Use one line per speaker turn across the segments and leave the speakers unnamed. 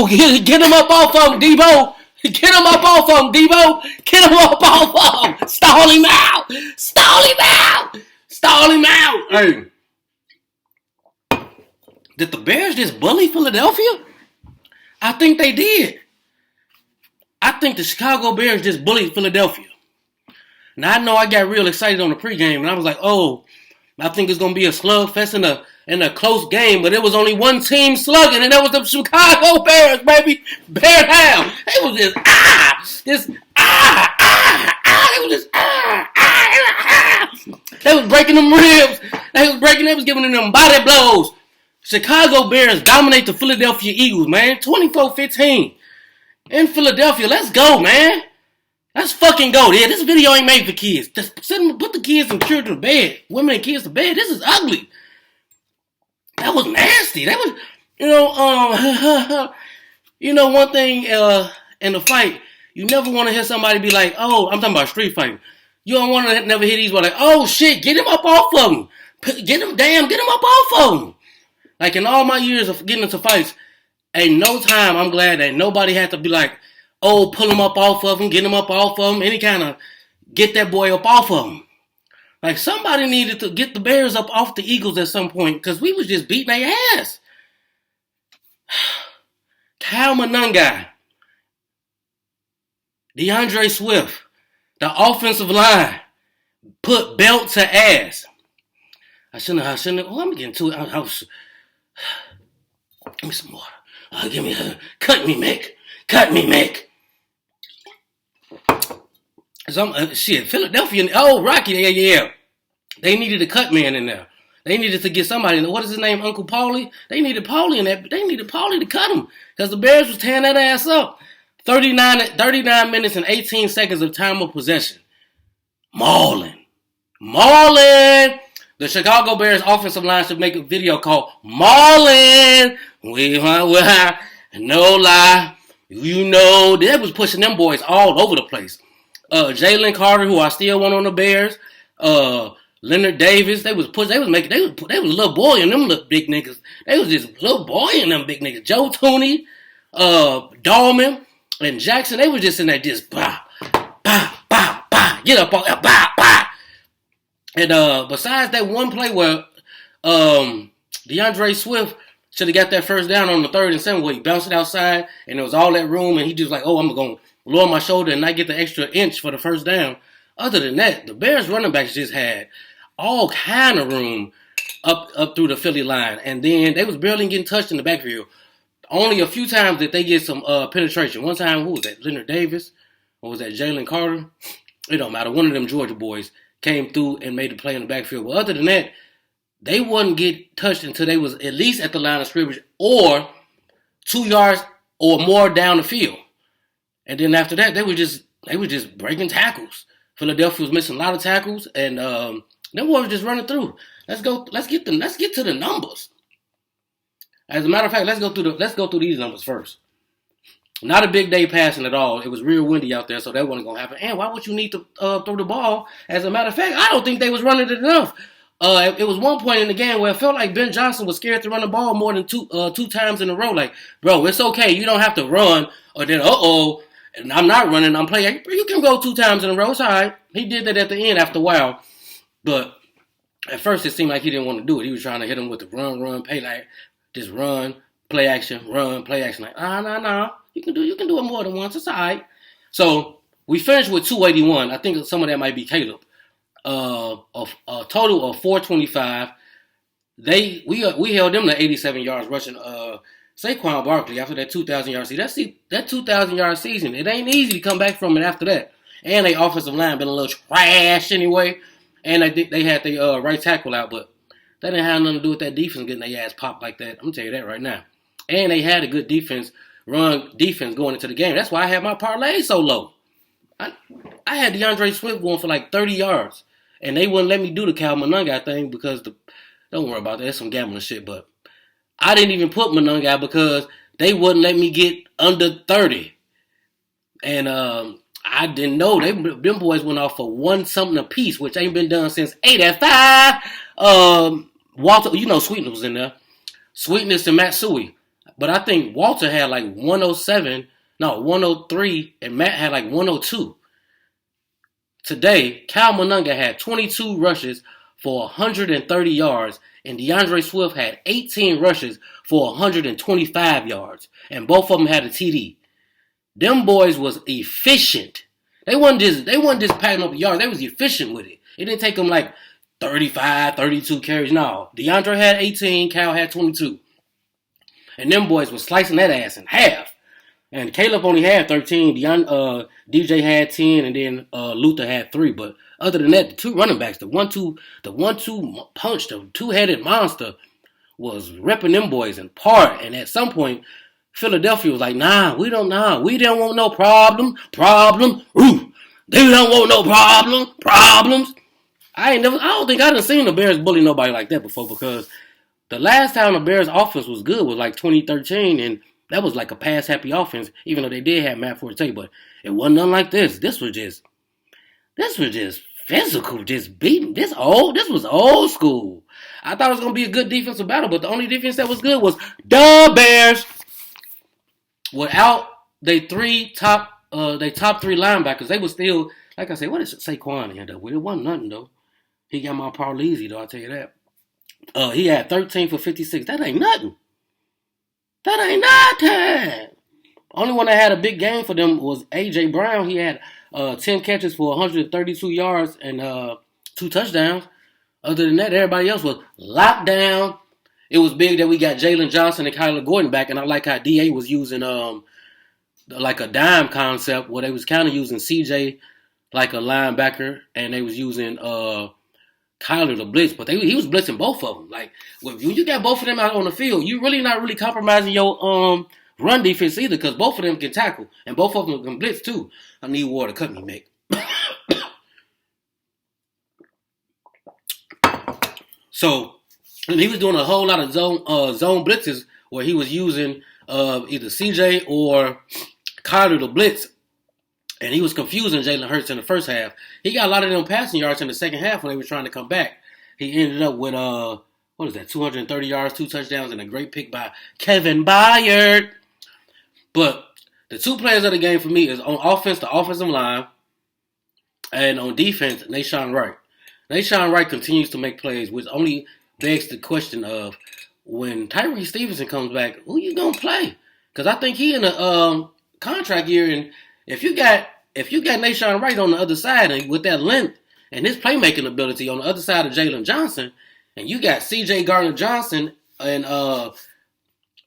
Debo, get him up off of him, Debo. Get him up off of him, Debo. Get him up off of him. Stall him out. Stall him out. Stall him out. Hey. Did the Bears just bully Philadelphia? I think they did. I think the Chicago Bears just bullied Philadelphia. Now, I know I got real excited on the pregame, and I was like, oh, I think it's going to be a slugfest in a close game, but it was only one team slugging, and that was the Chicago Bears, baby. Bear down. They was just, They was just, They was breaking them ribs. They was giving them body blows. Chicago Bears dominate the Philadelphia Eagles, man. 24-15. In Philadelphia, let's go, man. Let's fucking go. Yeah, this video ain't made for kids. Just put the kids and children to bed. Women and kids to bed. This is ugly. That was nasty. That was, one thing in the fight, you never want to hear somebody be like, oh, I'm talking about street fighting. You don't want to never hear these words like, oh shit, get him up off of him. Get him up off of him. Like in all my years of getting into fights, ain't no time I'm glad that nobody had to be like, oh, pull him up off of him, get him up off of him, any kind of get that boy up off of him. Like somebody needed to get the Bears up off the Eagles at some point because we was just beating their ass. Kyle Monangai, DeAndre Swift, the offensive line put belt to ass. I shouldn't have. Oh, I'm getting to it. Give me some water. Give me cut me, Mick. Philadelphia. Oh, Rocky. Yeah. They needed a cut man in there. They needed to get somebody in there. What is his name? Uncle Paulie? They needed Paulie in that. They needed Paulie to cut him because the Bears was tearing that ass up. 39 minutes and 18 seconds of time of possession. Mauling. The Chicago Bears offensive line should make a video called Mauling. No lie. They was pushing them boys all over the place. Jalen Carter, who I still want on the Bears. Leonard Davis, they was little boy and them little big niggas. They was just little boy and them big niggas. Joe Tooney, Dahlman, and Jackson, they was just in there just bah, get up on bah. And besides that one play where DeAndre Swift should have got that first down on the 3rd and 7 where he bounced it outside and there was all that room and he just like, oh, I'm going to lower my shoulder and not get the extra inch for the first down. Other than that, the Bears running backs just had all kind of room up through the Philly line. And then they was barely getting touched in the backfield. Only a few times did they get some penetration. One time, who was that? Leonard Davis? Or was that Jalen Carter? It don't matter. One of them Georgia boys came through and made a play in the backfield. But other than that, they wouldn't get touched until they was at least at the line of scrimmage or 2 yards or more down the field. And then after that, they were just breaking tackles. Philadelphia was missing a lot of tackles, and them boys were just running through. Let's get to the numbers. As a matter of fact, let's go through these numbers first. Not a big day passing at all. It was real windy out there, so that wasn't going to happen. And why would you need to throw the ball? As a matter of fact, I don't think they was running it enough. It was one point in the game where it felt like Ben Johnson was scared to run the ball more than two times in a row. Like, bro, it's okay. You don't have to run. Or then, and I'm not running. I'm playing. You can go 2 times in a row. It's all right. He did that at the end after a while. But at first, it seemed like he didn't want to do it. He was trying to hit him with the run, pay like just run, play action, run, play action. Like, no. You can do it more than once. It's all right. So we finished with 281. I think some of that might be Caleb. A total of 425. We held them to 87 yards rushing. Saquon Barkley after that 2,000 yard season. That 2,000 yard season. It ain't easy to come back from it after that. And their offensive line been a little trash anyway. And they had their right tackle out, but that didn't have nothing to do with that defense getting their ass popped like that. I'm gonna tell you that right now. And they had a good run defense going into the game. That's why I had my parlay so low. I had DeAndre Swift going for like 30 yards. And they wouldn't let me do the Kyle Monangai thing because don't worry about that. That's some gambling shit. But I didn't even put Monangai because they wouldn't let me get under 30. And I didn't know. Them boys went off for 1-something apiece, which ain't been done since 85. Walter, Sweetness was in there. Sweetness and Matsui. But I think Walter had like 107, no, 103, and Matt had like 102. Today, Cal Monunga had 22 rushes for 130 yards, and DeAndre Swift had 18 rushes for 125 yards, and both of them had a TD. Them boys was efficient. They wasn't just patting up the yards. They was efficient with it. It didn't take them like 35, 32 carries. No, DeAndre had 18, Cal had 22. And them boys was slicing that ass in half. And Caleb only had 13. DJ had 10, and then Luther had 3. But other than that, the two running backs, the one-two punch, the two-headed monster was ripping them boys apart. And at some point, Philadelphia was like, we don't want no problem. Ooh, they don't want no problems. I don't think I done seen the Bears bully nobody like that before, because the last time the Bears offense was good was like 2013, and that was like a pass-happy offense, even though they did have Matt Forte, but it wasn't nothing like this. This was just physical, just beating. This was old school. I thought it was going to be a good defensive battle, but the only defense that was good was the Bears. Without they top three linebackers, they were still, like I said, what is Saquon end up with? It wasn't nothing, though. He got my parlay easy, though, I'll tell you that. He had 13 for 56. That ain't nothing. Only one that had a big game for them was A.J. Brown. He had 10 catches for 132 yards and 2 touchdowns. Other than that, everybody else was locked down. It was big that we got Jalen Johnson and Kyler Gordon back, and I like how D.A. was using like a dime concept where they was kind of using C.J. like a linebacker, and they was using Kyler to blitz, but he was blitzing both of them. Like, when you got both of them out on the field, you really not really compromising your run defense either, because both of them can tackle, and both of them can blitz too. I need water. Cut me, Mick. So, he was doing a whole lot of zone blitzes where he was using either CJ or Kyler to blitz, and he was confusing Jalen Hurts in the first half. He got a lot of them passing yards in the second half when they were trying to come back. He ended up with 230 yards, 2 touchdowns, and a great pick by Kevin Byard. But the two players of the game for me is on offense, the offensive line, and on defense, Nahshon Wright. Nahshon Wright continues to make plays, which only begs the question of, when Tyree Stevenson comes back, who you gonna play? Because I think he in a contract year, and if you got Nahshon Wright on the other side, and with that length and his playmaking ability on the other side of Jalen Johnson, and you got C.J. Gardner-Johnson and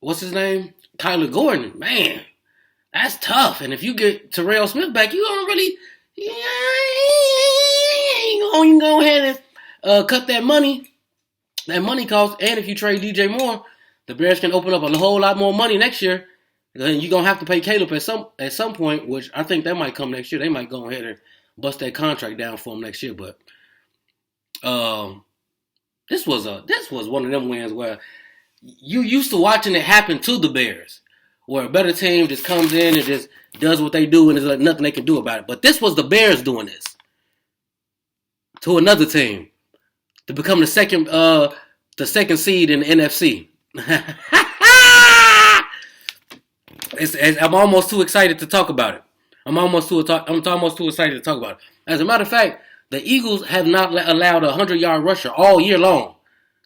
what's his name, Kyler Gordon, man, that's tough. And if you get Terrell Smith back, you don't really, you can go ahead and cut that money cost. And if you trade DJ Moore, the Bears can open up a whole lot more money next year. Then you're going to have to pay Caleb at some point, which I think that might come next year. They might go ahead and bust that contract down for him next year. But this was one of them wins where you used to watching it happen to the Bears, where a better team just comes in and just does what they do, and there's like nothing they can do about it. But this was the Bears doing this to another team to become the second seed in the NFC. I'm almost too excited to talk about it. I'm almost too excited to talk about it. As a matter of fact, the Eagles have not allowed a 100-yard rusher all year long.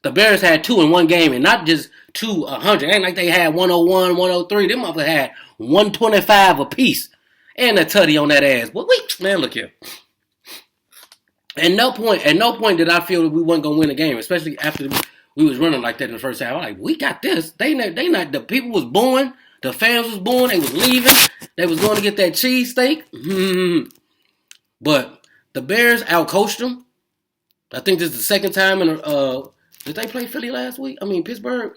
The Bears had 2 in one game, and not just 2 100. It ain't like they had 101, 103. Them motherfuckers had 125 apiece. And a tutty on that ass. But man, look here. At no point did I feel that we weren't gonna win the game, especially after we was running like that in the first half. I'm like, we got this. They not. The people was booing. The fans was booing. They was leaving. They was going to get that cheesesteak. But the Bears outcoached them. I think this is the second time did they play Philly last week? I mean, Pittsburgh.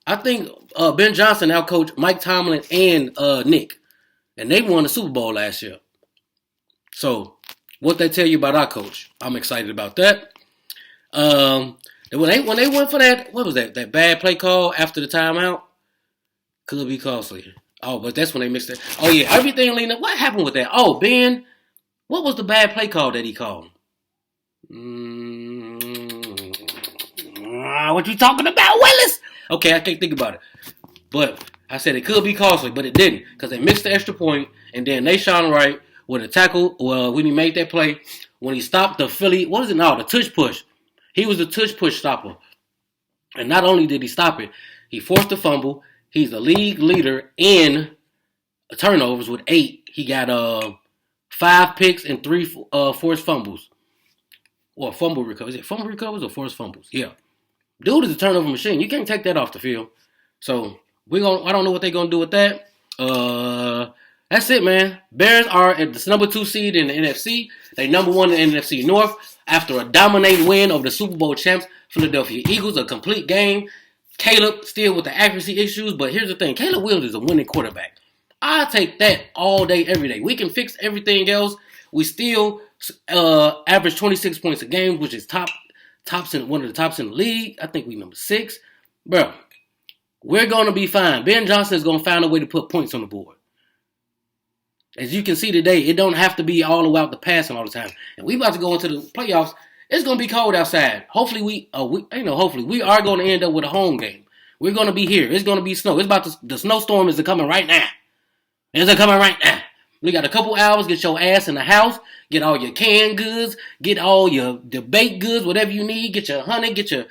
I think Ben Johnson outcoached Mike Tomlin and Nick. And they won the Super Bowl last year. So, what they tell you about our coach, I'm excited about that. When they went for that, what was that? That bad play call after the timeout? Could be costly. Oh, but that's when they missed it. Oh, yeah, everything leading up. What happened with that? Oh, Ben, what was the bad play call that he called? What you talking about, Willis? Okay, I can't think about it. But I said it could be costly, but it didn't because they missed the extra point, and then Nahshon Wright with a tackle. Well, when he made that play, when he stopped the Philly, what is it now? The tush push. He was the tush push stopper, and not only did he stop it, he forced the fumble. He's the league leader in turnovers with 8. He got 5 picks and 3 forced fumbles or fumble recovers. Is it fumble recovers or forced fumbles? Yeah, dude is a turnover machine. You can't take that off the field. So I don't know what they're gonna do with that. That's it, man. Bears are at the number 2 seed in the NFC. They number 1 in the NFC North after a dominating win over the Super Bowl champs Philadelphia Eagles. A complete game. Caleb still with the accuracy issues, but here's the thing: Caleb Williams is a winning quarterback. I take that all day, every day. We can fix everything else. We still average 26 points a game, which is one of the tops in the league. I think we number 6, bro. We're going to be fine. Ben Johnson is going to find a way to put points on the board. As you can see today, it don't have to be all about the passing all the time. And we about to go into the playoffs. It's going to be cold outside. Hopefully we are going to end up with a home game. We're going to be here. It's going to be snow. The snowstorm is coming right now. It's coming right now. We got a couple hours. Get your ass in the house. Get all your canned goods. Get all your baked goods, whatever you need. Get your honey. Get your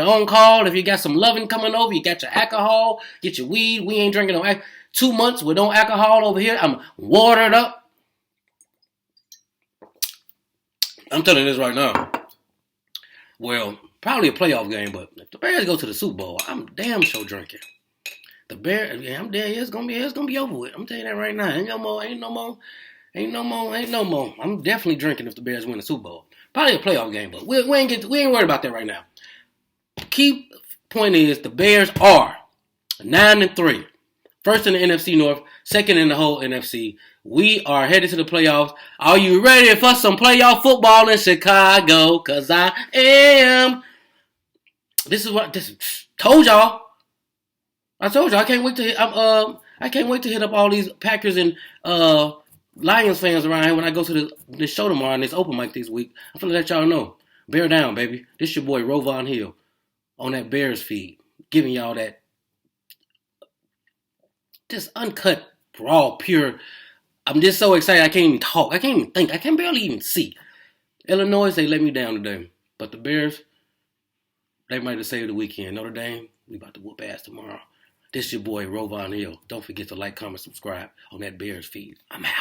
own call. If you got some loving coming over, you got your alcohol. Get your weed. We ain't drinking no alcohol. 2 months with no alcohol over here. I'm watered up. I'm telling you this right now. Well, probably a playoff game, but if the Bears go to the Super Bowl, I'm damn sure drinking. The Bears, yeah, I'm dead. It's gonna be over with. I'm telling you that right now. Ain't no more. I'm definitely drinking if the Bears win the Super Bowl. Probably a playoff game, but we ain't worried about that right now. Key point is the Bears are 9-3. First in the NFC North, second in the whole NFC. We are headed to the playoffs. Are you ready for some playoff football in Chicago? Cause I am. Told y'all. I told you I can't wait to hit up all these Packers and Lions fans around here when I go to this show tomorrow and this open mic this week. I'm finna let y'all know. Bear down, baby. This your boy Rovon Hill on that Bears feed, giving y'all that just uncut, raw, pure. I'm just so excited I can't even talk. I can't even think. I can barely even see. Illinois, they let me down today. But the Bears, they might have saved the weekend. Notre Dame, we about to whoop ass tomorrow. This your boy, Rovon Hill. Don't forget to like, comment, subscribe on that Bears feed. I'm out.